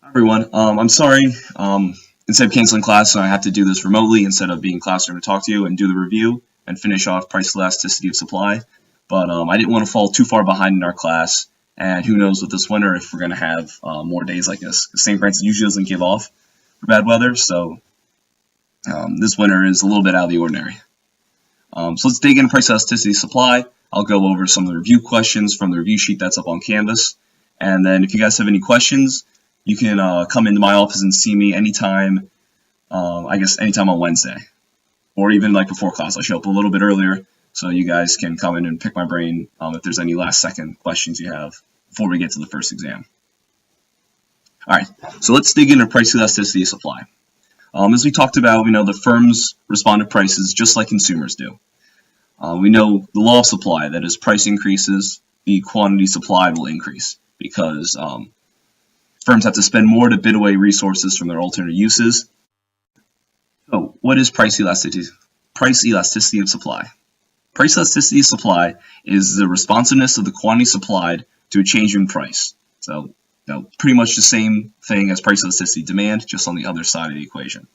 Everyone. I'm sorry. Instead of canceling class, I have to do this remotely instead of being in classroom to talk to you and do the review and finish off price elasticity of supply. But I didn't want to fall too far behind in our class, and who knows with this winter if we're going to have more days like this. St. Francis usually doesn't give off for bad weather, so this winter is a little bit out of the ordinary. So let's dig into price elasticity of supply. I'll go over some of the review questions from the review sheet that's up on Canvas, and then if you guys have any questions, you can come into my office and see me anytime, anytime on Wednesday, or even like before class. I'll show up a little bit earlier so you guys can come in and pick my brain if there's any last second questions you have before we get to the first exam. All right, so let's dig into price elasticity of supply. As we talked about, we know the firms respond to prices just like consumers do. We know the law of supply, that as price increases, the quantity supplied will increase because firms have to spend more to bid away resources from their alternate uses. So, what is price elasticity? Price elasticity of supply. Price elasticity of supply is the responsiveness of the quantity supplied to a change in price. So, pretty much the same thing as price elasticity of demand, just on the other side of the equation.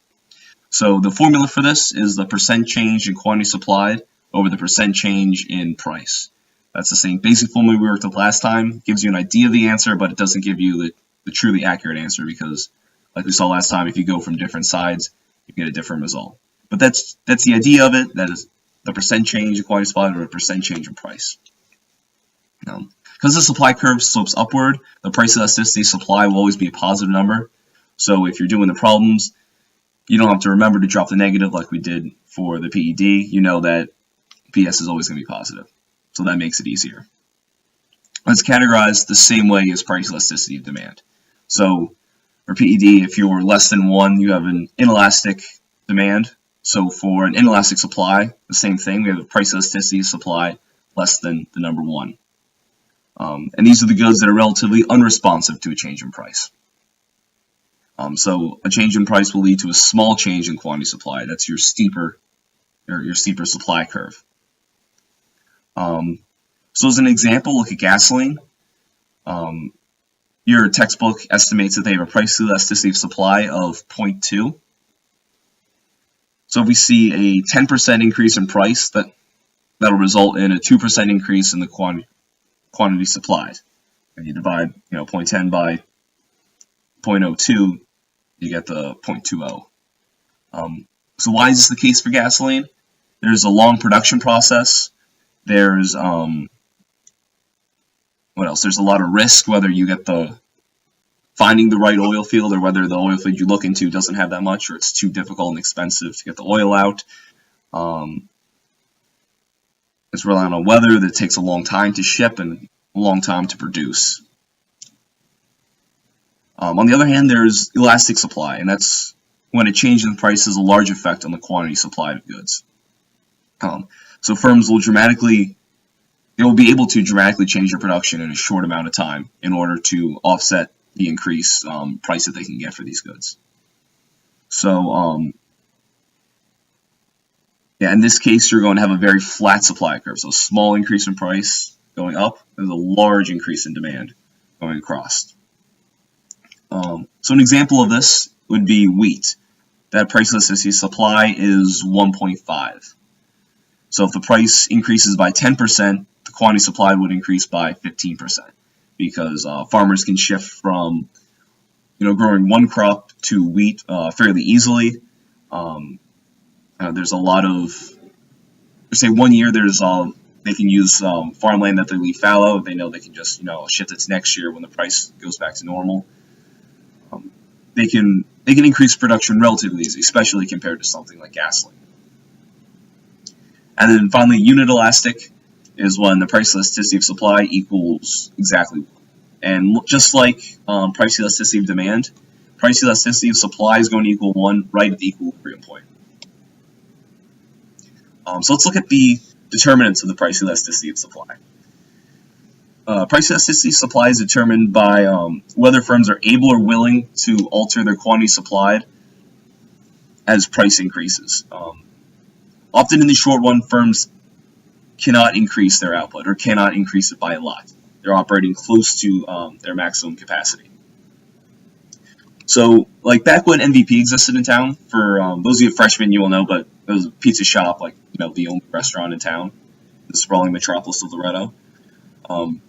So, the formula for this is the percent change in quantity supplied over the percent change in price. That's the same basic formula we worked with last time. It gives you an idea of the answer, but it doesn't give you the truly accurate answer because, like we saw last time, if you go from different sides, you get a different result. But that's the idea of it. That is the percent change in quantity supplied or a percent change in price. Because the supply curve slopes upward, the price elasticity supply will always be a positive number. So if you're doing the problems, you don't have to remember to drop the negative like we did for the PED. You know that PS is always going to be positive. So that makes it easier. It's categorized the same way as price elasticity of demand. So for PED, if you're less than 1, you have an inelastic demand. So for an inelastic supply, the same thing. We have a price elasticity of supply less than the number 1. And these are the goods that are relatively unresponsive to a change in price. So a change in price will lead to a small change in quantity supply. That's your steeper supply curve. So as an example, look at gasoline. Your textbook estimates that they have a price elasticity of supply of 0.2. So if we see a 10% increase in price, that'll result in a 2% increase in the quantity supplied. And you divide 0.10 by 0.02, you get the 0.20. So why is this the case for gasoline? There's a long production process. There's what else? There's a lot of risk, whether you get finding the right oil field or whether the oil field you look into doesn't have that much or it's too difficult and expensive to get the oil out. It's relying on weather that takes a long time to ship and a long time to produce. On the other hand, there's elastic supply, and that's when a change in price has a large effect on the quantity supplied of goods. So firms will be able to dramatically change their production in a short amount of time in order to offset the increased price that they can get for these goods. So, in this case, you're going to have a very flat supply curve. So, a small increase in price going up, there's a large increase in demand going across. So, an example of this would be wheat. That price elasticity supply is 1.5. So, if the price increases by 10%, the quantity supplied would increase by 15%. Because farmers can shift from, growing one crop to wheat fairly easily. There's a lot of, say 1 year they can use farmland that they leave fallow. They know they can just shift it to next year when the price goes back to normal. They can increase production relatively easily, especially compared to something like gasoline. And then finally, unit elastic is when the price elasticity of supply equals exactly 1. And just like price elasticity of demand, price elasticity of supply is going to equal 1 right at the equilibrium point. So let's look at the determinants of the price elasticity of supply. Price elasticity of supply is determined by whether firms are able or willing to alter their quantity supplied as price increases. Often in the short run, firms cannot increase their output or cannot increase it by a lot. They're operating close to their maximum capacity. So, like back when MVP existed in town, for those of you freshmen, you will know, but it was a pizza shop, like the only restaurant in town, the sprawling metropolis of Loretto. Um,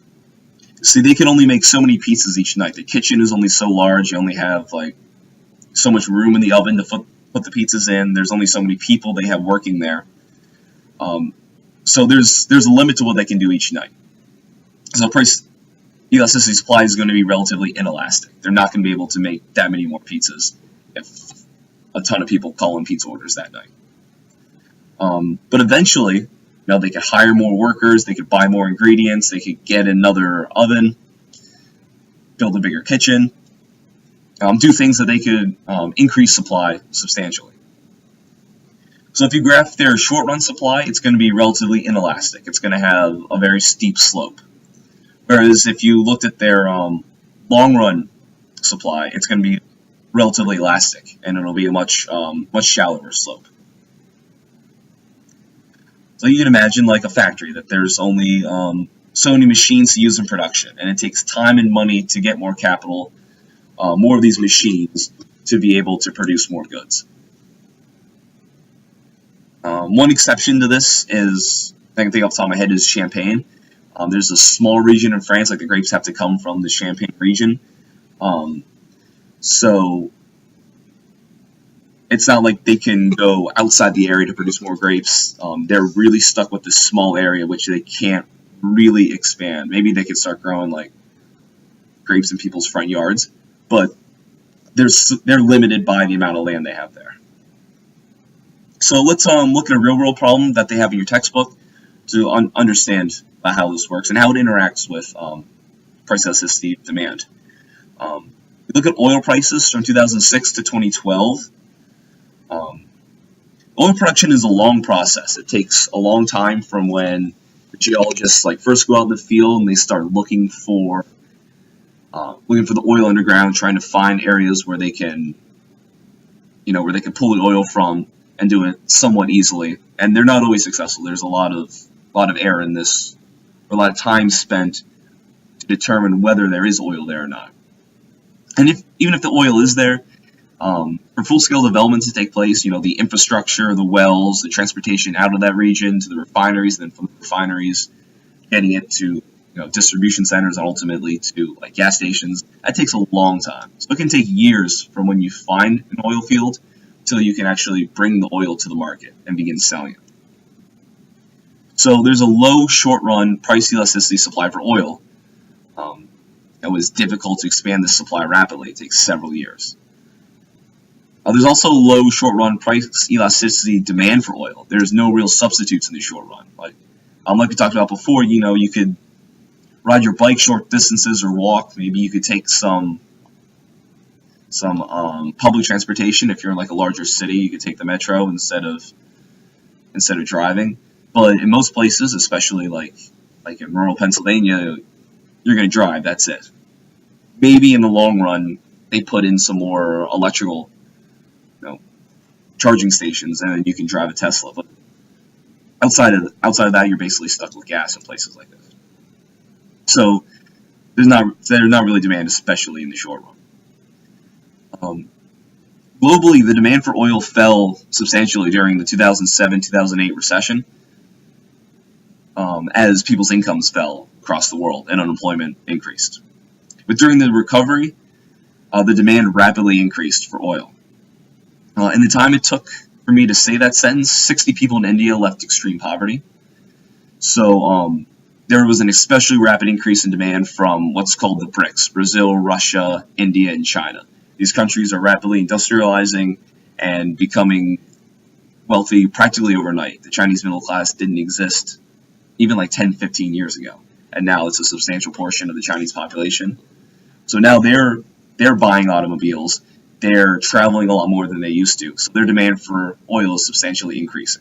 See, they can only make so many pizzas each night. The kitchen is only so large. You only have like so much room in the oven to put the pizzas in. There's only so many people they have working there. So there's a limit to what they can do each night. So price elasticity supply is going to be relatively inelastic. They're not going to be able to make that many more pizzas if a ton of people call in pizza orders that night. But eventually, they could hire more workers, they could buy more ingredients, they could get another oven, build a bigger kitchen, do things that they could increase supply substantially. So if you graph their short-run supply, it's going to be relatively inelastic. It's going to have a very steep slope. Whereas if you looked at their long-run supply, it's going to be relatively elastic, and it'll be a much shallower slope. So you can imagine like a factory that there's only so many machines to use in production, and it takes time and money to get more capital, more of these machines to be able to produce more goods. One exception to this is, I can think off the top of my head, is Champagne. There's a small region in France, like the grapes have to come from the Champagne region. So it's not like they can go outside the area to produce more grapes. They're really stuck with this small area, which they can't really expand. Maybe they could start growing like grapes in people's front yards, but they're limited by the amount of land they have there. So let's look at a real-world problem that they have in your textbook to understand how this works and how it interacts with price elasticity demand. You look at oil prices from 2006 to 2012. Oil production is a long process. It takes a long time from when the geologists first go out in the field and they start looking for the oil underground, trying to find areas where they can, where they can pull the oil from and do it somewhat easily. And they're not always successful. There's a lot of error in this, or a lot of time spent to determine whether there is oil there or not. And even if the oil is there, for full-scale development to take place, the infrastructure, the wells, the transportation out of that region to the refineries, and then from the refineries, getting it to distribution centers and ultimately to gas stations, that takes a long time. So it can take years from when you find an oil field till you can actually bring the oil to the market and begin selling it. So there's a low short-run price elasticity supply for oil. It was difficult to expand this supply rapidly. It takes several years. There's also low short-run price elasticity demand for oil. There's no real substitutes in the short run. Like we talked about before, you could ride your bike short distances or walk. Maybe you could take some public transportation. If you're in a larger city, you could take the metro instead of driving. But in most places, especially like in rural Pennsylvania, you're going to drive. That's it. Maybe in the long run, they put in some more electrical, charging stations, and then you can drive a Tesla. But outside of that, you're basically stuck with gas in places like this. So there's not really demand, especially in the short run. Globally, the demand for oil fell substantially during the 2007-2008 recession, as people's incomes fell across the world and unemployment increased. But during the recovery, the demand rapidly increased for oil. In the time it took for me to say that sentence, 60 people in India left extreme poverty. So there was an especially rapid increase in demand from what's called the BRICS: Brazil, Russia, India, and China. These countries are rapidly industrializing and becoming wealthy practically overnight. The Chinese middle class didn't exist even 10, 15 years ago, and now it's a substantial portion of the Chinese population. So now they're buying automobiles. They're traveling a lot more than they used to, so their demand for oil is substantially increasing.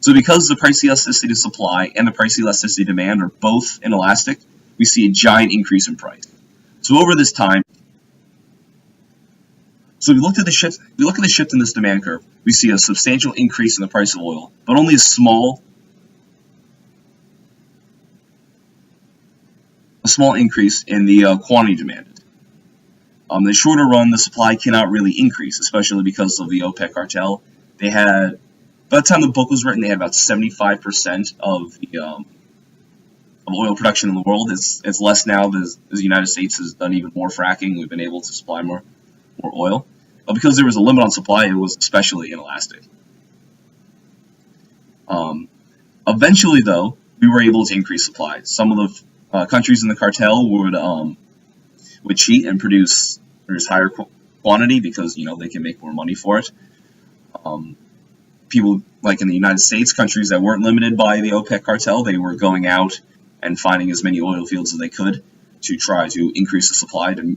So because the price elasticity supply and the price elasticity demand are both inelastic, we see a giant increase in price. So over this time, we look at the shift in this demand curve, we see a substantial increase in the price of oil, but only a small increase in the quantity demanded. The shorter run, the supply cannot really increase, especially because of the OPEC cartel. They had, by the time the book was written, they had about 75% of the of oil production in the world. It's less now as the United States has done even more fracking. We've been able to supply more oil. But because there was a limit on supply, it was especially inelastic. Eventually, though, we were able to increase supply. Some of the countries in the cartel would cheat and produce higher quantity because they can make more money for it. People like in the United States, countries that weren't limited by the OPEC cartel, they were going out and finding as many oil fields as they could to try to increase the supply to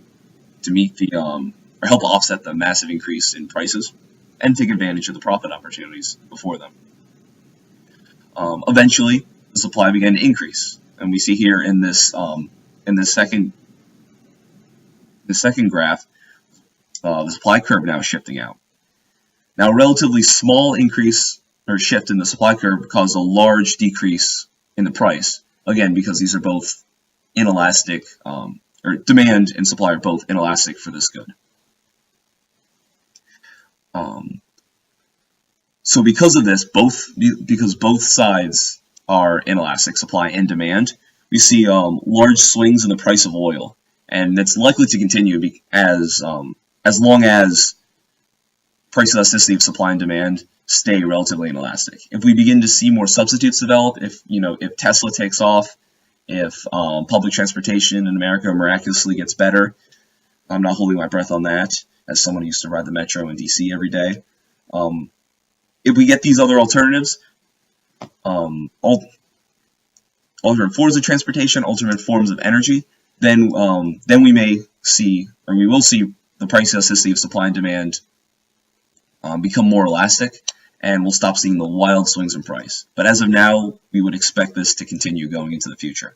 meet the or help offset the massive increase in prices and take advantage of the profit opportunities before them. Eventually, the supply began to increase, and we see here in this second graph, the supply curve now is shifting out. Now, a relatively small increase or shift in the supply curve caused a large decrease in the price. Again, because these are both inelastic, or demand and supply are both inelastic for this good. So because of this, because both sides are inelastic, supply and demand, we see large swings in the price of oil, and it's likely to continue as long as price elasticity of supply and demand stay relatively inelastic. If we begin to see more substitutes develop, if Tesla takes off, if public transportation in America miraculously gets better, I'm not holding my breath on that, as someone who used to ride the metro in DC every day. If we get these other alternatives, alternate forms of transportation, alternate forms of energy, then we may see, or we will see, the price elasticity of supply and demand become more elastic, and we'll stop seeing the wild swings in price. But as of now, we would expect this to continue going into the future.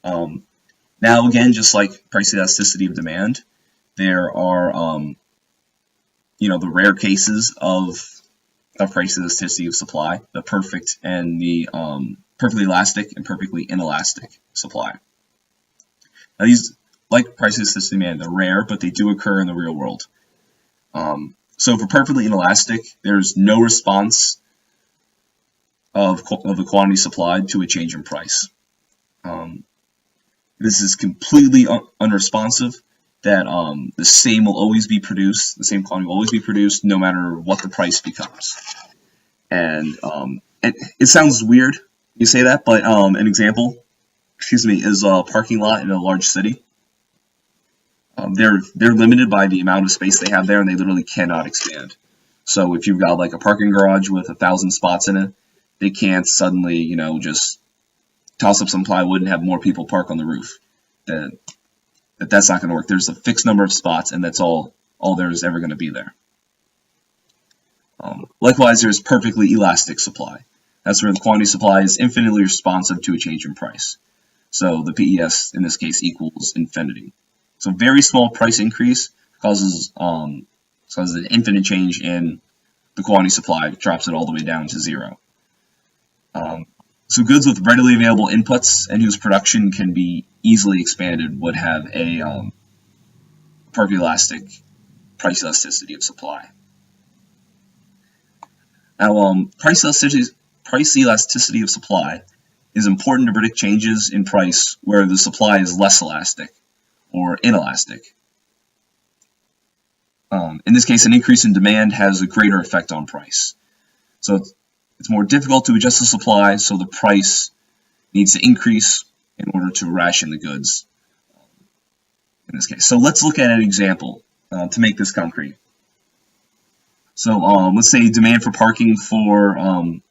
Now, again, just like price elasticity of demand, there are the rare cases of price elasticity of supply, the perfect and the perfectly elastic and perfectly inelastic supply. Now, these, like price elasticity of demand, they're rare, but they do occur in the real world. So for perfectly inelastic, there's no response of the quantity supplied to a change in price. This is completely unresponsive, that the same will always be produced, the same quantity will always be produced, no matter what the price becomes. And it sounds weird you say that, but an example, is a parking lot in a large city. They're limited by the amount of space they have there, and they literally cannot expand. So if you've got like a parking garage with 1,000 spots in it, they can't suddenly, just toss up some plywood and have more people park on the roof. That's not going to work. There's a fixed number of spots, and that's all there's ever going to be there. Likewise, there's perfectly elastic supply. That's where the quantity supply is infinitely responsive to a change in price. So the PES in this case equals infinity. So very small price increase causes an infinite change in the quantity supply, drops it all the way down to zero. So goods with readily available inputs and whose production can be easily expanded would have a perfectly elastic price elasticity of supply. Now, price elasticity of supply is important to predict changes in price where the supply is less elastic or inelastic. In this case, an increase in demand has a greater effect on price. So it's more difficult to adjust the supply, so the price needs to increase in order to ration the goods in this case. So let's look at an example to make this concrete. So let's say demand for parking for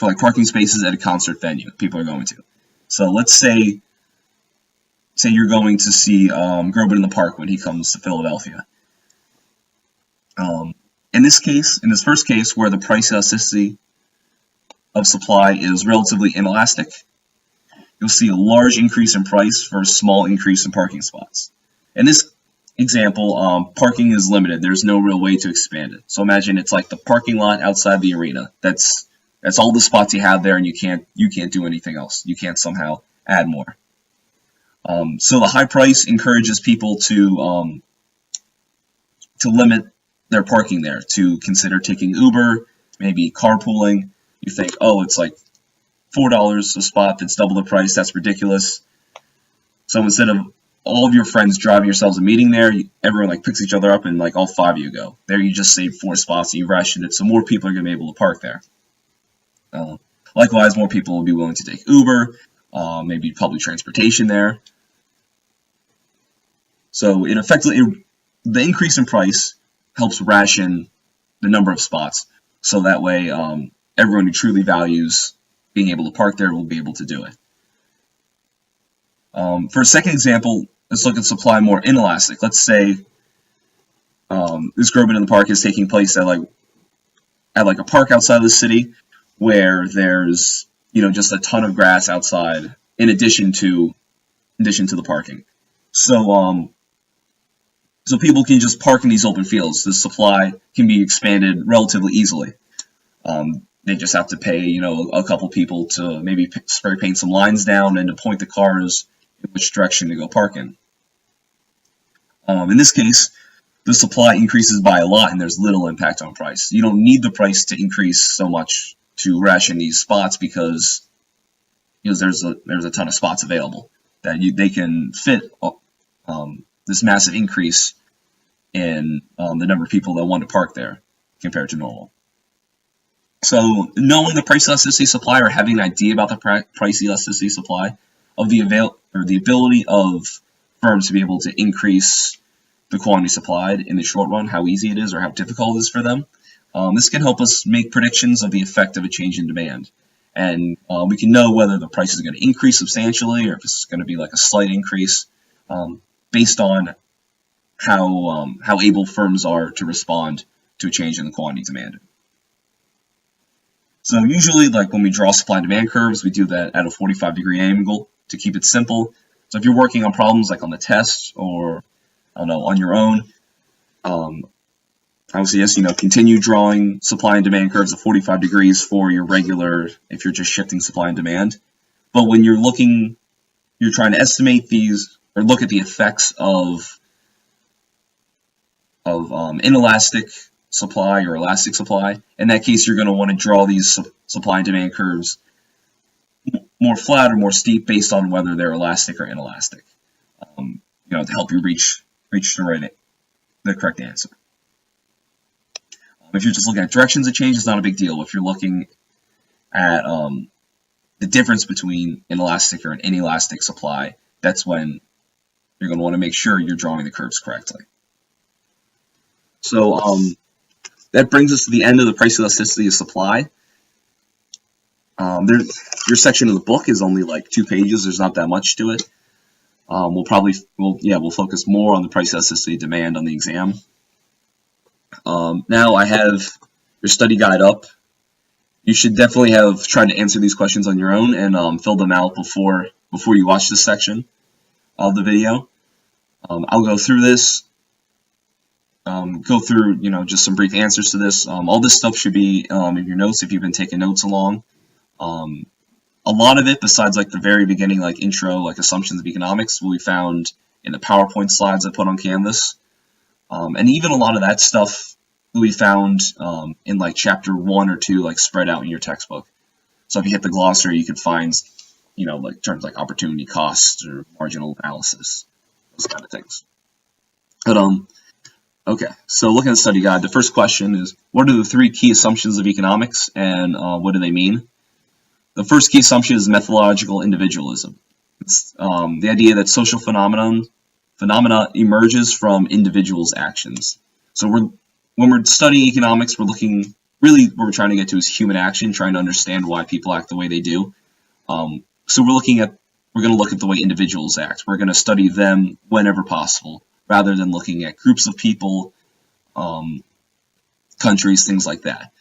like parking spaces at a concert venue people are going to. So let's say you're going to see Groban in the Park when he comes to Philadelphia. In this first case, where the price elasticity of supply is relatively inelastic, you'll see a large increase in price for a small increase in parking spots. In this example, parking is limited. There's no real way to expand it. So imagine it's like the parking lot outside the arena. That's all the spots you have there, and you can't do anything else. You can't somehow add more. So the high price encourages people to limit their parking there, to consider taking Uber, maybe carpooling. You think, oh, it's like $4 a spot, that's double the price, that's ridiculous. So instead of all of your friends driving yourselves a meeting there, everyone like picks each other up and like all 5 of you go. There you just save 4 spots and you rationed it, so more people are going to be able to park there. Likewise, more people will be willing to take Uber, maybe public transportation there. So the increase in price helps ration the number of spots, so that way everyone who truly values being able to park there will be able to do it. For a second example, let's look at supply more inelastic. Let's say this Groban in the Park is taking place at a park outside of the city, where there's just a ton of grass outside in addition to the parking. So people can just park in these open fields. The supply can be expanded relatively easily. They just have to pay a couple people to maybe spray paint some lines down and to point the cars in which direction to go park in. In this case, the supply increases by a lot and there's little impact on price. You don't need the price to increase so much to ration these spots because there's a ton of spots available that they can fit this massive increase in the number of people that want to park there compared to normal. So knowing the price elasticity supply, or having an idea about the price elasticity supply of the ability of firms to be able to increase the quantity supplied in the short run, how easy it is or how difficult it is for them, this can help us make predictions of the effect of a change in demand. And we can know whether the price is going to increase substantially or if it's going to be like a slight increase based on how able firms are to respond to a change in the quantity demanded. So usually, like when we draw supply and demand curves, we do that at a 45-degree angle to keep it simple. So if you're working on problems like on the test or on your own, I would suggest continue drawing supply and demand curves at 45 degrees for your regular, if you're just shifting supply and demand. But when you're trying to estimate these or look at the effects of inelastic supply or elastic supply, in that case you're going to want to draw these supply and demand curves more flat or more steep based on whether they're elastic or inelastic, to help you reach the correct answer. If you're just looking at directions of change, it's not a big deal. If you're looking at the difference between inelastic or an inelastic supply, that's when you're going to want to make sure you're drawing the curves correctly. So that brings us to the end of the price elasticity of supply. Your section of the book is only like 2 pages. There's not that much to it. We'll focus more on the price elasticity of demand on the exam. Now I have your study guide up. You should definitely have tried to answer these questions on your own and fill them out before you watch this section of the video. I'll go through this. Just some brief answers to this. All this stuff should be in your notes if you've been taking notes along. A lot of it, besides like the very beginning, like intro, like assumptions of economics, will be found in the PowerPoint slides I put on Canvas. And even a lot of that stuff will be found in like chapter 1 or 2, like spread out in your textbook. So if you hit the glossary, you could find, like terms like opportunity cost or marginal analysis, those kind of things. But okay, so looking at the study guide, the first question is, what are the 3 key assumptions of economics and what do they mean? The first key assumption is methodological individualism. It's the idea that social phenomena emerges from individuals' actions. So when we're studying economics, what we're trying to get to is human action, trying to understand why people act the way they do. So we're going to look at the way individuals act. We're going to study them whenever possible, rather than looking at groups of people, countries, things like that.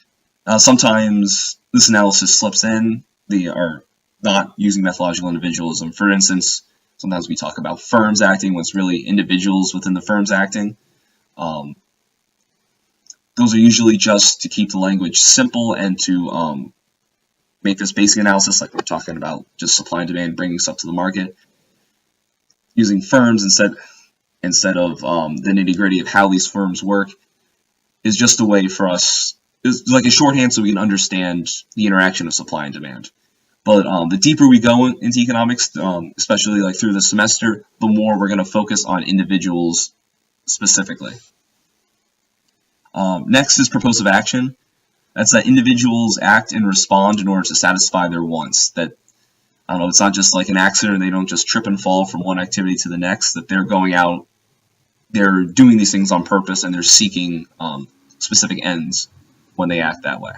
Sometimes this analysis slips in. They are not using methodological individualism. For instance, sometimes we talk about firms acting when it's really individuals within the firms acting. Those are usually just to keep the language simple and to make this basic analysis, like we're talking about just supply and demand, bringing stuff to the market. using firms instead of the nitty-gritty of how these firms work is just a way for us, it's like a shorthand so we can understand the interaction of supply and demand. But the deeper we go into economics, especially like through the semester, the more we're going to focus on individuals specifically. Next is propulsive action. That's that individuals act and respond in order to satisfy their wants. That, I don't know, it's not just like an accident, they don't just trip and fall from one activity to the next, that they're going out, they're doing these things on purpose, and they're seeking specific ends when they act that way.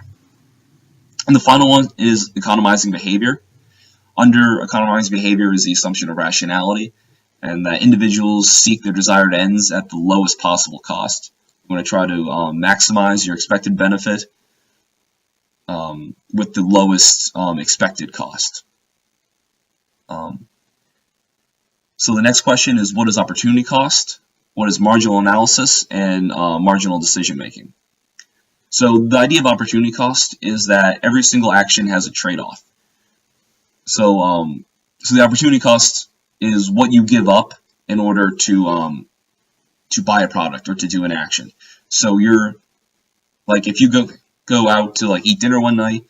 And the final one is economizing behavior. Under economizing behavior is the assumption of rationality, and that individuals seek their desired ends at the lowest possible cost. You want to try to maximize your expected benefit with the lowest expected cost. So the next question is, what is opportunity cost? What is marginal analysis? And marginal decision making. So the idea of opportunity cost is that every single action has a trade-off. So the opportunity cost is what you give up in order to buy a product or to do an action. So you're like, if you go out to like eat dinner one night,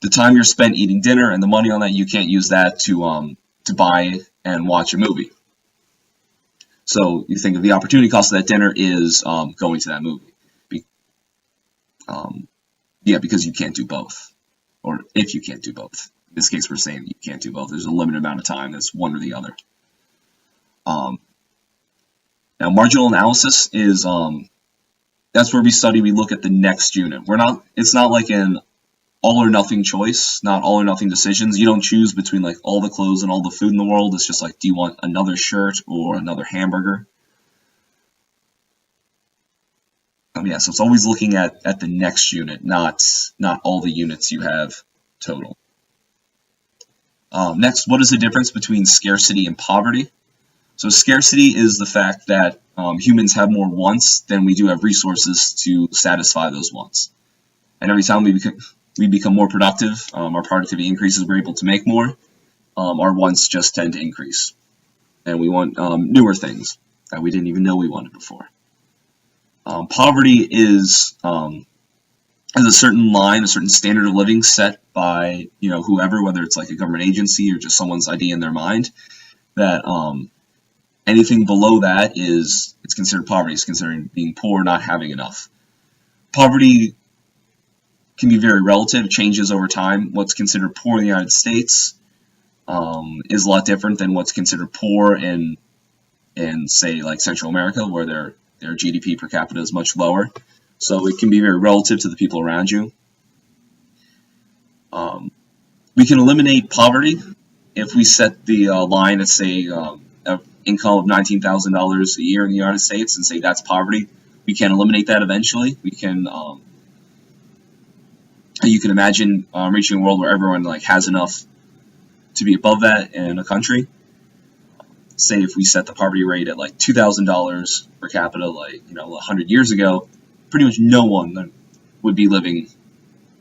the time you're spent eating dinner and the money on that, you can't use that to buy and watch a movie. So you think of the opportunity cost of that dinner is going to that movie. Because you can't do both, or if you can't do both. In this case, we're saying you can't do both. There's a limited amount of time. That's one or the other. Now, marginal analysis is that's where we look at the next unit. It's not like an all or nothing choice, not all or nothing decisions. You don't choose between like all the clothes and all the food in the world. It's just like, do you want another shirt or another hamburger? So it's always looking at the next unit, not all the units you have total. Next, what is the difference between scarcity and poverty? So scarcity is the fact that humans have more wants than we do have resources to satisfy those wants. And every time we become more productive, our productivity increases, we're able to make more, our wants just tend to increase. And we want newer things that we didn't even know we wanted before. Poverty is a certain line, a certain standard of living set by whoever, whether it's like a government agency or just someone's idea in their mind. That anything below that it's considered poverty. It's considered being poor, not having enough. Poverty can be very relative, changes over time. What's considered poor in the United States is a lot different than what's considered poor in say like Central America, where their GDP per capita is much lower. So it can be very relative to the people around you. We can eliminate poverty if we set the line at, say, an income of $19,000 a year in the United States and say that's poverty. We can eliminate that eventually. We can. You can imagine reaching a world where everyone has enough to be above that in a country. Say if we set the poverty rate at $2,000 per capita, 100 years ago, pretty much no one would be living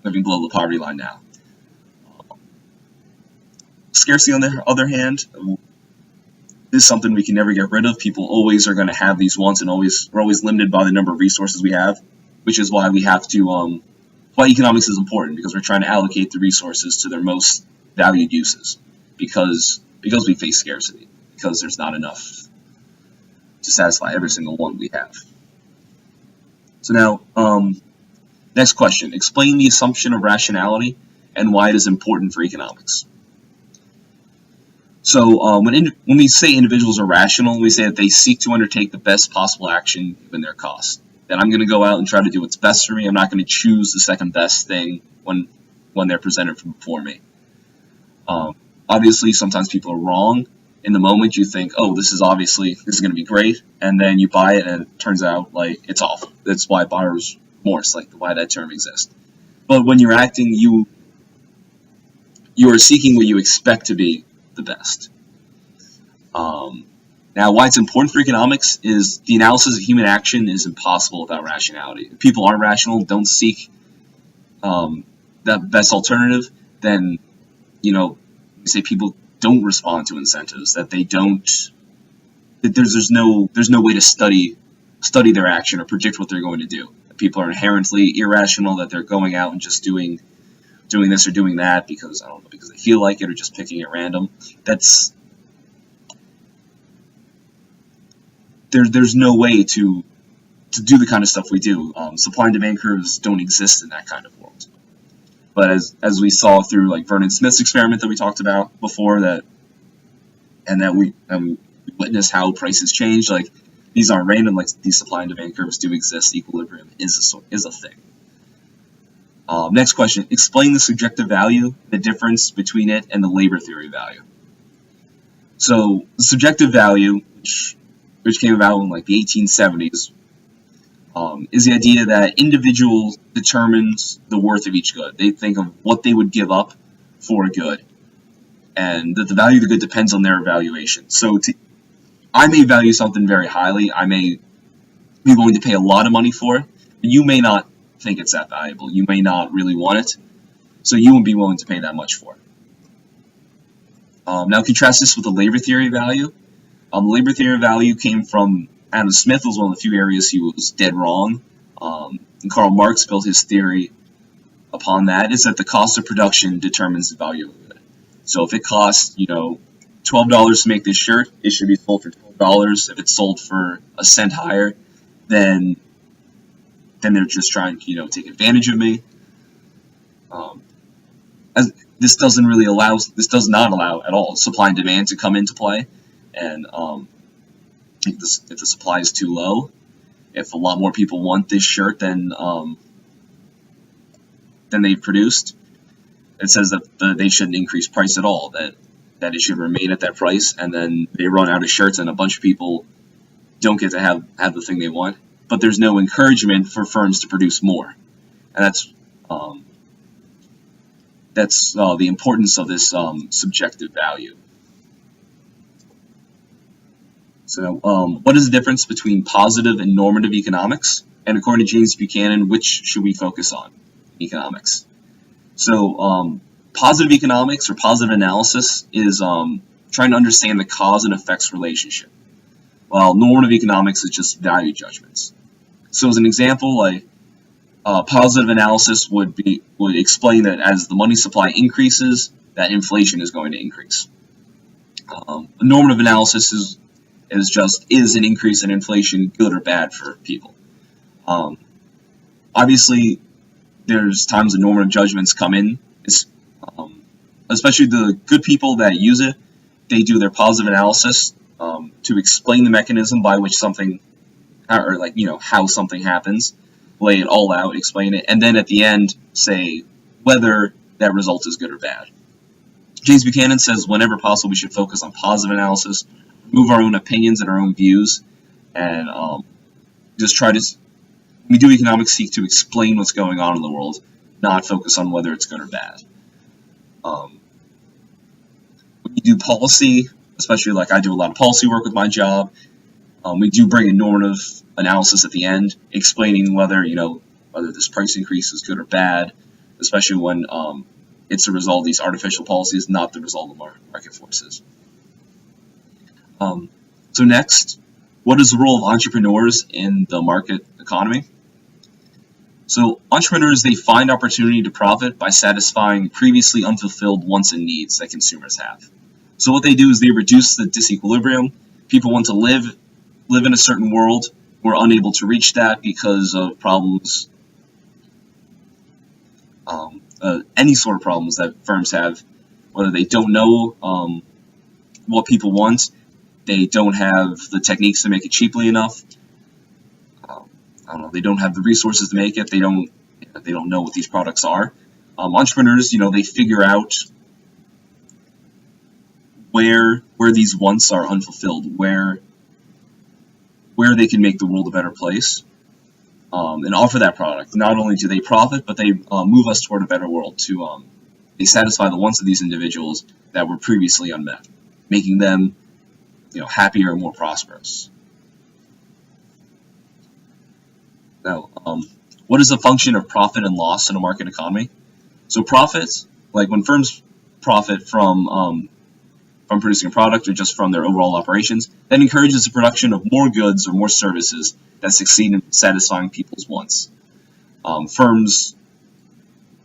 below the poverty line now. Scarcity, on the other hand, is something we can never get rid of. People always are going to have these wants, and we're always limited by the number of resources we have, which is why we have to. Why economics is important, because we're trying to allocate the resources to their most valued uses, because we face scarcity, because there's not enough to satisfy every single one we have. So now, next question. Explain the assumption of rationality and why it is important for economics. So when we say individuals are rational, we say that they seek to undertake the best possible action given their cost. That I'm going to go out and try to do what's best for me. I'm not going to choose the second best thing when they're presented before me. Obviously, sometimes people are wrong. In the moment, you think, oh, this is going to be great, and then you buy it, and it turns out it's awful. That's why buyer's remorse, why that term exists. But when you're acting, you are seeking what you expect to be the best. Now, why it's important for economics is the analysis of human action is impossible without rationality. If people aren't rational, don't seek that best alternative, then, say people don't respond to incentives, that they don't there's no way to study their action or predict what they're going to do. People are inherently irrational, that they're going out and just doing this or doing that because, I don't know, because they feel like it or just picking at random. There's no way to do the kind of stuff we do. Supply and demand curves don't exist in that kind of world. But as we saw through like Vernon Smith's experiment that we talked about before, that we witnessed how prices change. Like, these aren't random. Like, these supply and demand curves do exist. Equilibrium is a thing. Next question: explain the subjective value, the difference between it and the labor theory value. So the subjective value, which came about in like the 1870s, is the idea that individuals determines the worth of each good. They think of what they would give up for a good, and that the value of the good depends on their evaluation. So I may value something very highly. I may be willing to pay a lot of money for it, but you may not think it's that valuable. You may not really want it, so you won't be willing to pay that much for it. Now contrast this with the labor theory value. The labor theory value came from Adam Smith. Was one of the few areas he was dead wrong. And Karl Marx built his theory upon that, is that the cost of production determines the value of it. So if it costs, $12 to make this shirt, it should be sold for $12. If it's sold for a cent higher, then they're just trying to, take advantage of me. This does not allow at all supply and demand to come into play. And if the supply is too low, if a lot more people want this shirt than they've produced, it says that they shouldn't increase price at all. That it should remain at that price, and then they run out of shirts, and a bunch of people don't get to have the thing they want. But there's no encouragement for firms to produce more, and that's the importance of this subjective value. So, what is the difference between positive and normative economics? And according to James Buchanan, which should we focus on in economics? So, positive economics or positive analysis is trying to understand the cause and effects relationship, while normative economics is just value judgments. So, as an example, like positive analysis would explain that as the money supply increases, that inflation is going to increase. Normative analysis is an increase in inflation good or bad for people? Obviously, there's times when normative judgments come in, especially the good people that use it. They do their positive analysis to explain the mechanism by which something, or how something happens, lay it all out, explain it, and then at the end say whether that result is good or bad. James Buchanan says whenever possible we should focus on positive analysis, remove our own opinions and our own views, and just try to, when we do economics, seek to explain what's going on in the world, not focus on whether it's good or bad. When you do policy, especially like I do a lot of policy work with my job, we do bring a normative analysis at the end, explaining whether this price increase is good or bad, especially when it's the result of these artificial policies, not the result of market forces. So next, what is the role of entrepreneurs in the market economy? So entrepreneurs, they find opportunity to profit by satisfying previously unfulfilled wants and needs that consumers have. So what they do is they reduce the disequilibrium. People want to live in a certain world. We're unable to reach that because of problems, any sort of problems that firms have, whether they don't know what people want, they don't have the techniques to make it cheaply enough, they don't have the resources to make it, they don't know what these products are. Entrepreneurs, they figure out where these wants are unfulfilled, where they can make the world a better place, and offer that product. Not only do they profit, but they move us toward a better world. They satisfy the wants of these individuals that were previously unmet, making them happier and more prosperous. Now, what is the function of profit and loss in a market economy? So profits, like when firms profit from from producing a product or just from their overall operations, that encourages the production of more goods or more services that succeed in satisfying people's wants. Firms,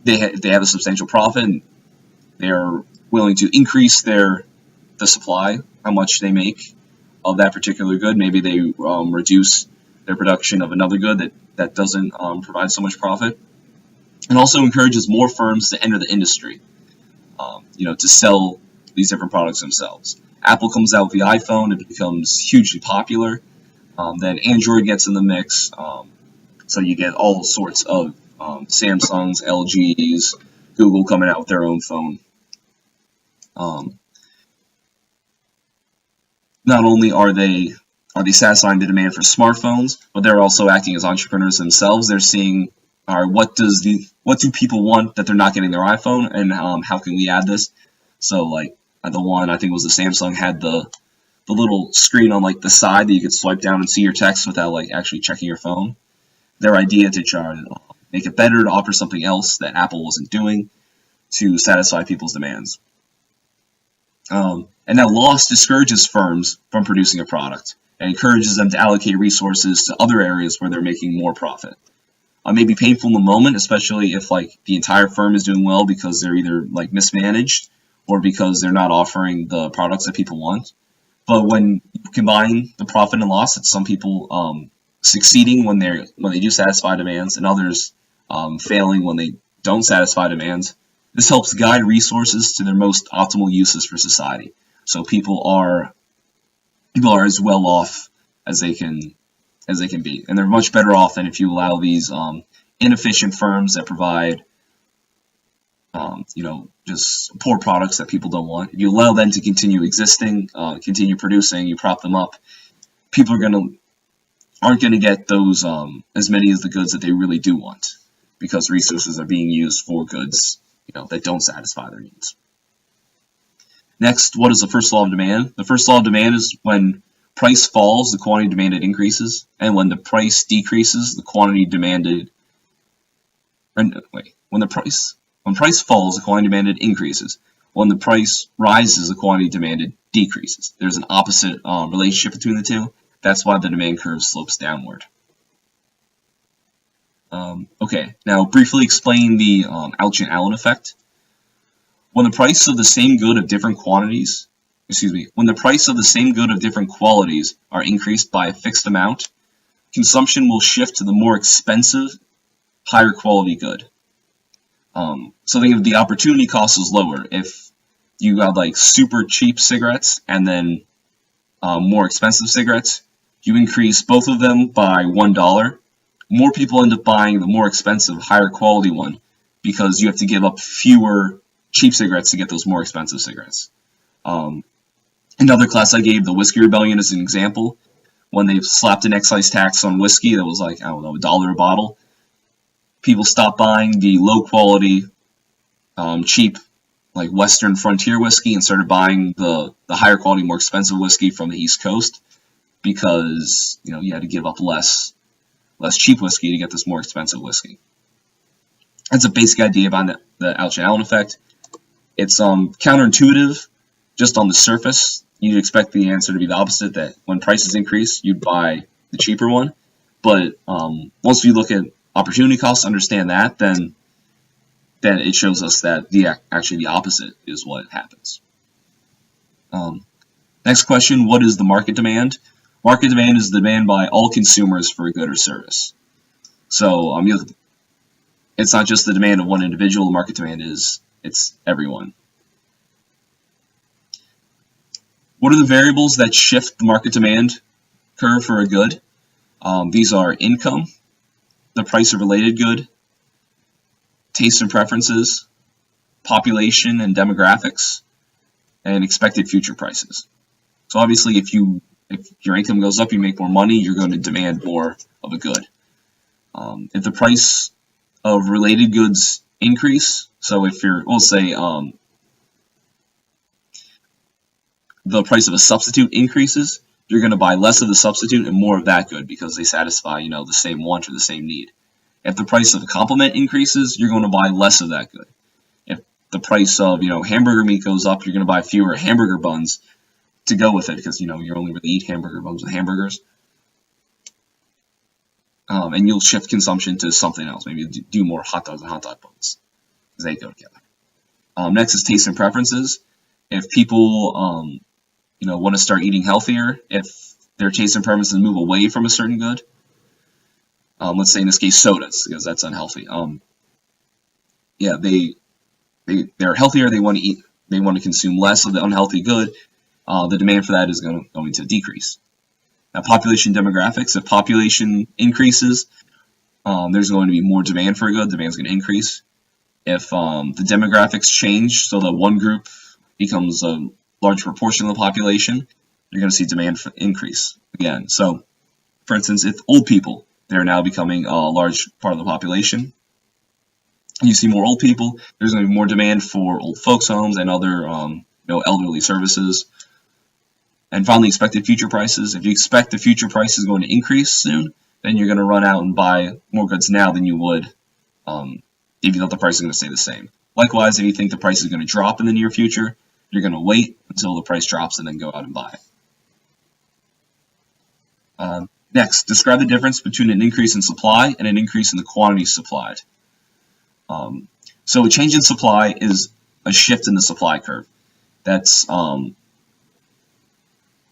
they have a substantial profit, and they are willing to increase the supply, how much they make of that particular good. Maybe they reduce their production of another good that doesn't provide so much profit. And also encourages more firms to enter the industry, to sell these different products themselves. Apple comes out with the iPhone, it becomes hugely popular. Then Android gets in the mix, so you get all sorts of Samsungs, LGs, Google coming out with their own phone. Not only are they satisfying the demand for smartphones, but they're also acting as entrepreneurs themselves. They're seeing, what do people want that they're not getting their iPhone, and how can we add this? So like the one I think was the Samsung had the little screen on like the side that you could swipe down and see your text without like actually checking your phone. Their idea to try to make it better, to offer something else that Apple wasn't doing to satisfy people's demands. And now loss discourages firms from producing a product and encourages them to allocate resources to other areas where they're making more profit. It may be painful in the moment, especially if like the entire firm is doing well because they're either like mismanaged or because they're not offering the products that people want. But when you combine the profit and loss, it's some people succeeding when they do satisfy demands, and others failing when they don't satisfy demands. This helps guide resources to their most optimal uses for society. So people are as well off as they can be, and they're much better off than if you allow these inefficient firms that provide just poor products that people don't want. If you allow them to continue existing, continue producing, you prop them up, people aren't gonna get those as many of the goods that they really do want, because resources are being used for goods that don't satisfy their needs. Next, what is the first law of demand? The first law of demand is when price falls, the quantity demanded increases, and when the price decreases, the quantity demanded. When price falls, the quantity demanded increases. When the price rises, the quantity demanded decreases. There's an opposite relationship between the two. That's why the demand curve slopes downward. Okay, now briefly explain the Alch and Allen effect. When the price of the same good of different qualities are increased by a fixed amount, consumption will shift to the more expensive, higher quality good. So think of the opportunity cost is lower. If you got like super cheap cigarettes and then more expensive cigarettes, you increase both of them by $1. More people end up buying the more expensive, higher quality one because you have to give up fewer cheap cigarettes to get those more expensive cigarettes. Another class I gave, the Whiskey Rebellion, as an example. When they slapped an excise tax on whiskey that was like, $1 a bottle, people stopped buying the low quality, cheap, like Western frontier whiskey and started buying the higher quality, more expensive whiskey from the East Coast because, you had to give up less cheap whiskey to get this more expensive whiskey. That's a basic idea about the Alch and Allen effect. It's counterintuitive just on the surface. You'd expect the answer to be the opposite, that when prices increase, you'd buy the cheaper one. But once we look at opportunity costs, understand that, then it shows us that actually the opposite is what happens. Next question, what is the market demand? Market demand is the demand by all consumers for a good or service. So it's not just the demand of one individual. Market demand it's everyone. What are the variables that shift the market demand curve for a good? These are income, the price of related good, tastes and preferences, population and demographics, and expected future prices. So obviously if your income goes up, you make more money, you're going to demand more of a good. If the price of related goods increase, so if we'll say the price of a substitute increases, you're going to buy less of the substitute and more of that good because they satisfy, the same want or the same need. If the price of a complement increases, you're going to buy less of that good. the price of, hamburger meat goes up, you're going to buy fewer hamburger buns to go with it because, you only really eat hamburger buns with hamburgers. And you'll shift consumption to something else. Maybe do more hot dogs and hot dog buns because they go together. Next is taste and preferences. If people, want to start eating healthier, if their taste and preferences move away from a certain good, let's say in this case sodas, because that's unhealthy. They're healthier. They want to eat. They want to consume less of the unhealthy good. The demand for that is going to decrease. Now, population demographics. If population increases, there's going to be more demand for a good. Demand is going to increase. If the demographics change, so that one group becomes a large proportion of the population, you're going to see demand increase again. So, for instance, if old people, they're now becoming a large part of the population, you see more old people, there's going to be more demand for old folks' homes and other elderly services. And finally, expected future prices. If you expect the future price is going to increase soon, then you're going to run out and buy more goods now than you would if you thought the price is going to stay the same. Likewise, if you think the price is going to drop in the near future, you're going to wait until the price drops and then go out and buy. Next, describe the difference between an increase in supply and an increase in the quantity supplied. So a change in supply is a shift in the supply curve. That's one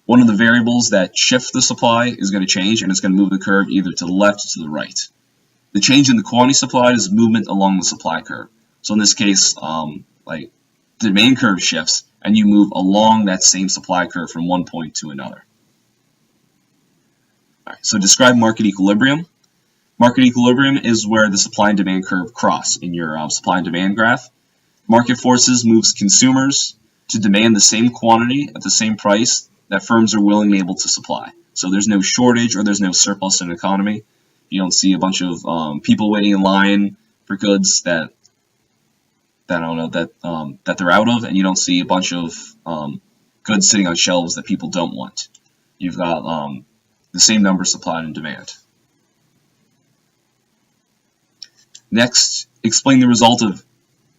of the variables that shift the supply is going to change, and it's going to move the curve either to the left or to the right. The change in the quantity supplied is movement along the supply curve. So in this case, the demand curve shifts, and you move along that same supply curve from one point to another. All right, so describe market equilibrium. Market equilibrium is where the supply and demand curve cross in your supply and demand graph. Market forces moves consumers to demand the same quantity at the same price that firms are willing and able to supply. So there's no shortage or there's no surplus in the economy. You don't see a bunch of people waiting in line for goods that they're out of, and you don't see a bunch of goods sitting on shelves that people don't want. You've got the same number supplied and demand. Next, explain the result of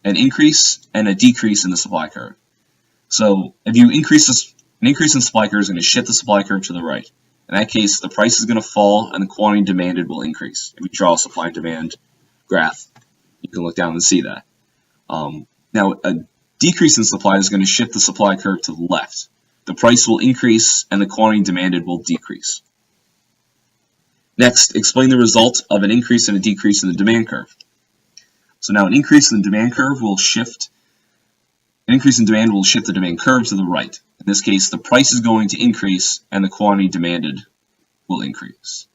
an increase and a decrease in the supply curve. So if you an increase in supply curve is going to shift the supply curve to the right. In that case, the price is going to fall and the quantity demanded will increase. If you draw a supply and demand graph, you can look down and see that. Now, a decrease in supply is going to shift the supply curve to the left. The price will increase and the quantity demanded will decrease. Next, explain the result of an increase and a decrease in the demand curve. So now an increase in the demand curve will shift. An increase in demand will shift the demand curve to the right. In this case, the price is going to increase and the quantity demanded will increase.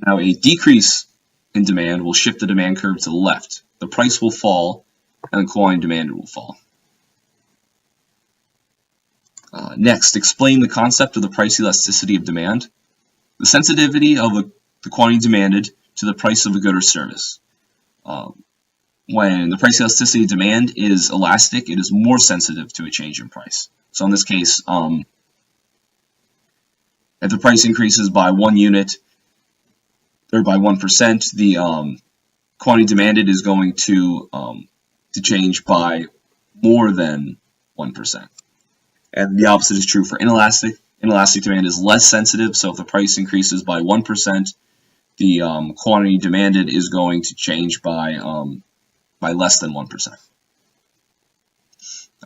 Now a decrease in demand will shift the demand curve to the left. The price will fall and the quantity demanded will fall. Next, explain the concept of the price elasticity of demand. The sensitivity of the quantity demanded to the price of a good or service. When the price elasticity of demand is elastic, it is more sensitive to a change in price. So in this case, if the price increases by 1 unit or by 1%, the quantity demanded is going to change by more than 1%. And the opposite is true for inelastic. Inelastic demand is less sensitive, so if the price increases by 1%, the quantity demanded is going to change by less than 1%.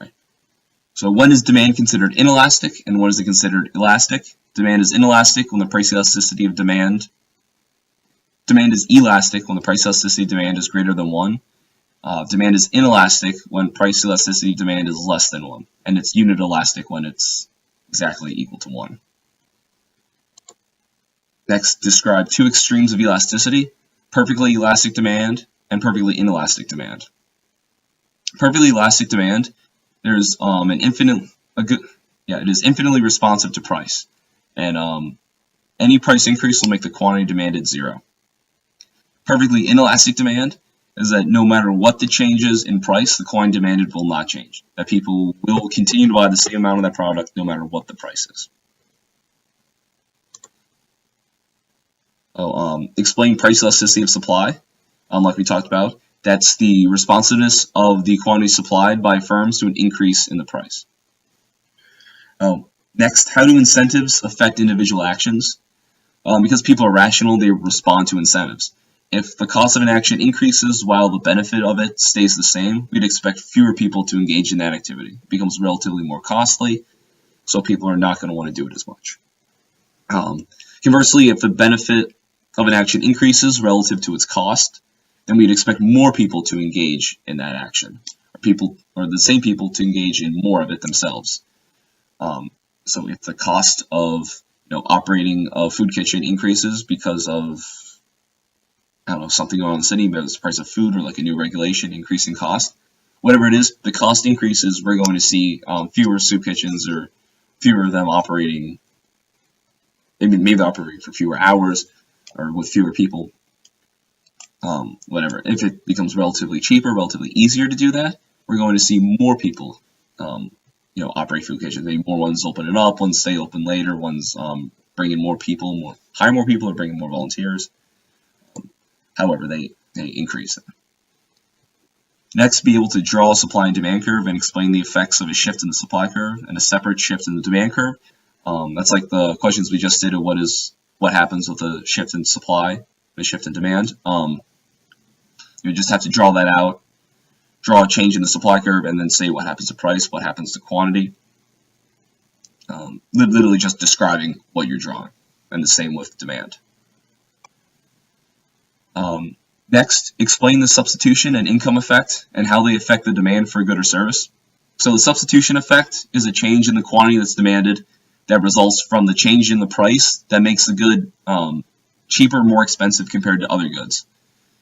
Right. So when is demand considered inelastic and when is it considered elastic? Demand is inelastic when the price elasticity of demand. Demand is elastic when the price elasticity of demand is greater than 1. Demand is inelastic when price elasticity of demand is less than 1. And it's unit elastic when it's exactly equal to 1. Next, describe two extremes of elasticity: perfectly elastic demand and perfectly inelastic demand. Perfectly elastic demand, there's it is infinitely responsive to price, and any price increase will make the quantity demanded 0. Perfectly inelastic demand is that no matter what the changes in price, the quantity demanded will not change. That people will continue to buy the same amount of that product no matter what the price is. Explain price elasticity of supply, like we talked about. That's the responsiveness of the quantity supplied by firms to an increase in the price. Next, how do incentives affect individual actions? Because people are rational, they respond to incentives. If the cost of an action increases while the benefit of it stays the same, we'd expect fewer people to engage in that activity. It becomes relatively more costly, so people are not going to want to do it as much. Conversely, if the benefit of an action increases relative to its cost, then we'd expect more people to engage in that action, or the same people to engage in more of it themselves. So if the cost of operating a food kitchen increases because of something going on in the city, whether it's the price of food or like a new regulation increasing cost, whatever it is, the cost increases, we're going to see fewer soup kitchens or fewer of them operating. Maybe they're operating for fewer hours or with fewer people. Whatever. If it becomes relatively cheaper, relatively easier to do that, we're going to see more people operate food kitchens. Maybe more ones open it up, ones stay open later, ones bring in more people, hire more people, or bring in more volunteers. However, they increase that. Next, be able to draw a supply and demand curve and explain the effects of a shift in the supply curve and a separate shift in the demand curve. That's like the questions we just did of what happens with a shift in supply and a shift in demand. You just have to draw that out, draw a change in the supply curve, and then say what happens to price, what happens to quantity. Literally just describing what you're drawing, and the same with demand. Next, explain the substitution and income effect and how they affect the demand for a good or service. So the substitution effect is a change in the quantity that's demanded that results from the change in the price that makes the good cheaper, more expensive compared to other goods.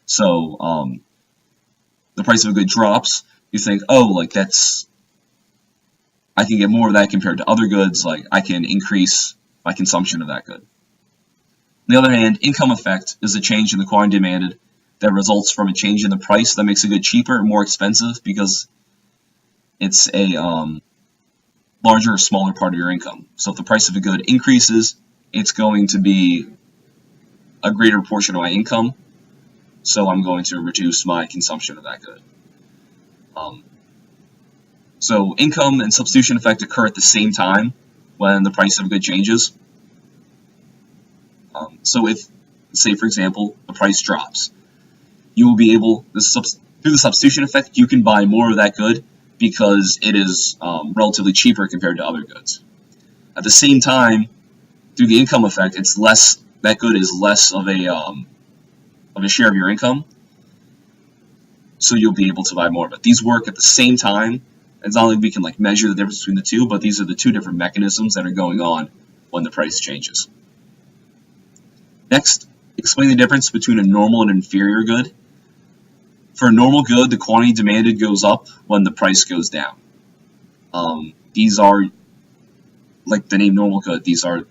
So the price of a good drops, you think, I can get more of that compared to other goods, like I can increase my consumption of that good. On the other hand, income effect is a change in the quantity demanded that results from a change in the price that makes a good cheaper and more expensive because it's a larger or smaller part of your income. So if the price of a good increases, it's going to be a greater portion of my income, so I'm going to reduce my consumption of that good. So income and substitution effect occur at the same time when the price of a good changes. So if, say for example, the price drops, you will be able, through the substitution effect, you can buy more of that good because it is relatively cheaper compared to other goods. At the same time, through the income effect, that good is less of a share of your income, so you'll be able to buy more of it. These work at the same time. It's not like we can measure the difference between the two, but these are the two different mechanisms that are going on when the price changes. Next, explain the difference between a normal and inferior good. For a normal good, the quantity demanded goes up when the price goes down. These are, like the name normal good, these are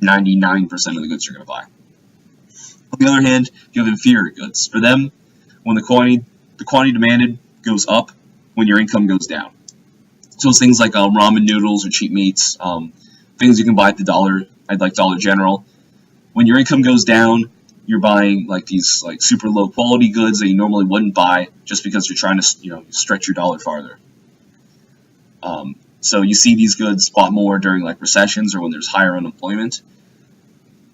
99% of the goods you're going to buy. On the other hand, you have inferior goods. For them, when the quantity demanded goes up when your income goes down. So it's things like ramen noodles or cheap meats, things you can buy at the Dollar General. When your income goes down, you're buying these super low quality goods that you normally wouldn't buy just because you're trying to stretch your dollar farther. So you see these goods bought more during recessions or when there's higher unemployment.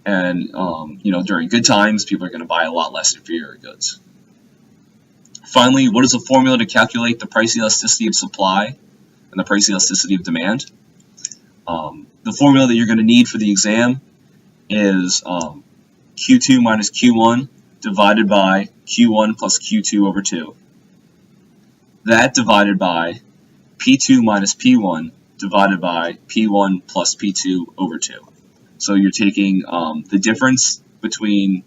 And during good times, people are going to buy a lot less inferior goods. Finally, what is the formula to calculate the price elasticity of supply and the price elasticity of demand? The formula that you're going to need for the exam is Q2 minus Q1 divided by Q1 plus Q2 over 2. That divided by P2 minus P1 divided by P1 plus P2 over 2. So you're taking the difference between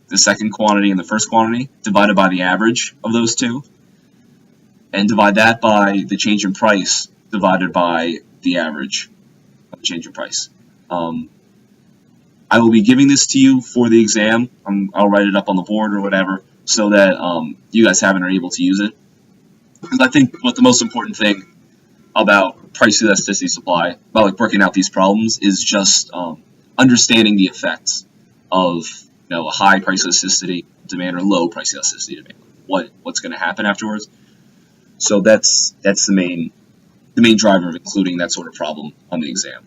the second quantity and the first quantity divided by the average of those two, and divide that by the change in price divided by the average of the change in price. I will be giving this to you for the exam. I'll write it up on the board or whatever so that you guys have it and are able to use it. Because I think what the most important thing about price elasticity supply, about working out these problems, is just understanding the effects of a high price elasticity demand or low price elasticity demand. What's going to happen afterwards? So that's the main driver of including that sort of problem on the exam.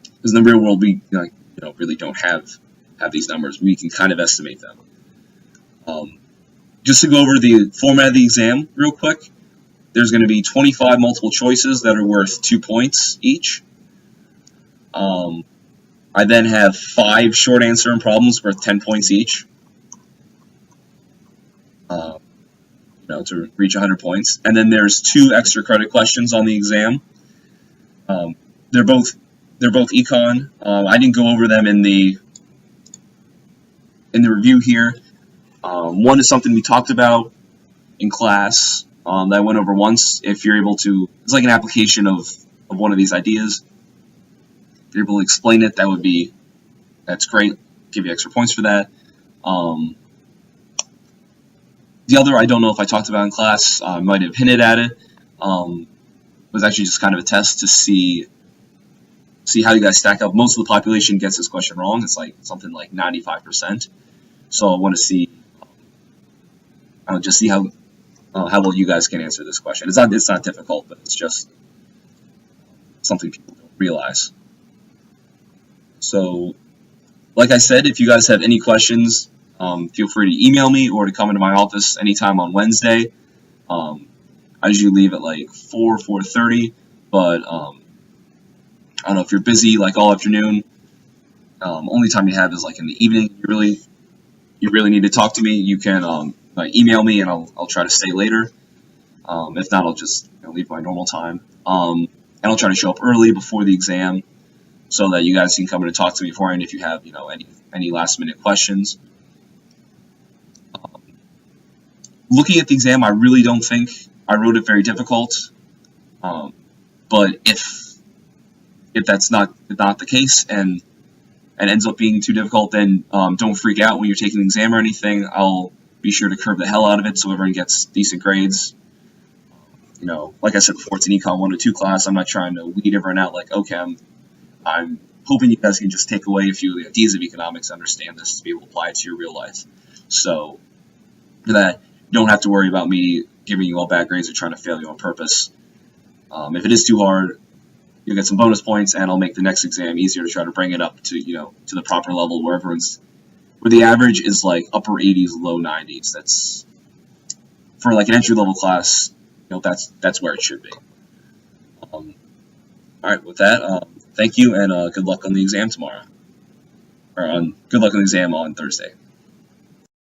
Because in the real world, we really don't have these numbers. We can kind of estimate them. Just to go over the format of the exam real quick, there's going to be 25 multiple choices that are worth 2 points each. I then have 5 short answer and problems worth 10 points each. To reach 100 points. And then there's 2 extra credit questions on the exam. They're both econ. I didn't go over them in the review here. One is something we talked about in class that I went over once. If you're able to, it's like an application of one of these ideas. If you're able to explain it, that's great. Give you extra points for that. The other, I don't know if I talked about in class. I might have hinted at it. Was actually just kind of a test to see how you guys stack up. Most of the population gets this question wrong. It's like something like 95%. So I want to see, just see how well you guys can answer this question. It's not difficult, but it's just something people don't realize. So, like I said, if you guys have any questions, feel free to email me or to come into my office anytime on Wednesday. I usually leave at like 4:30, but I don't know if you're busy like all afternoon. Only time you have is like in the evening. You really need to talk to me. You can email me and I'll try to stay later. If not, I'll just leave my normal time. And I'll try to show up early before the exam so that you guys can come in and talk to me beforehand if you have any last minute questions. Looking at the exam, I really don't think I wrote it very difficult. But if that's not the case and ends up being too difficult, then don't freak out when you're taking the exam or anything. I'll be sure to curb the hell out of it so everyone gets decent grades. Like I said before, it's an Econ 1 or 2 class. I'm not trying to weed everyone out like, okay, I'm hoping you guys can just take away a few of the ideas of economics, understand this to be able to apply it to your real life. So for that, you don't have to worry about me giving you all bad grades or trying to fail you on purpose. If it is too hard, you'll get some bonus points, and I'll make the next exam easier to try to bring it up to to the proper level where the average is like upper 80s, low 90s. That's for like an entry level class. That's where it should be. All right, with that, thank you and good luck on the exam tomorrow, or good luck on the exam on Thursday.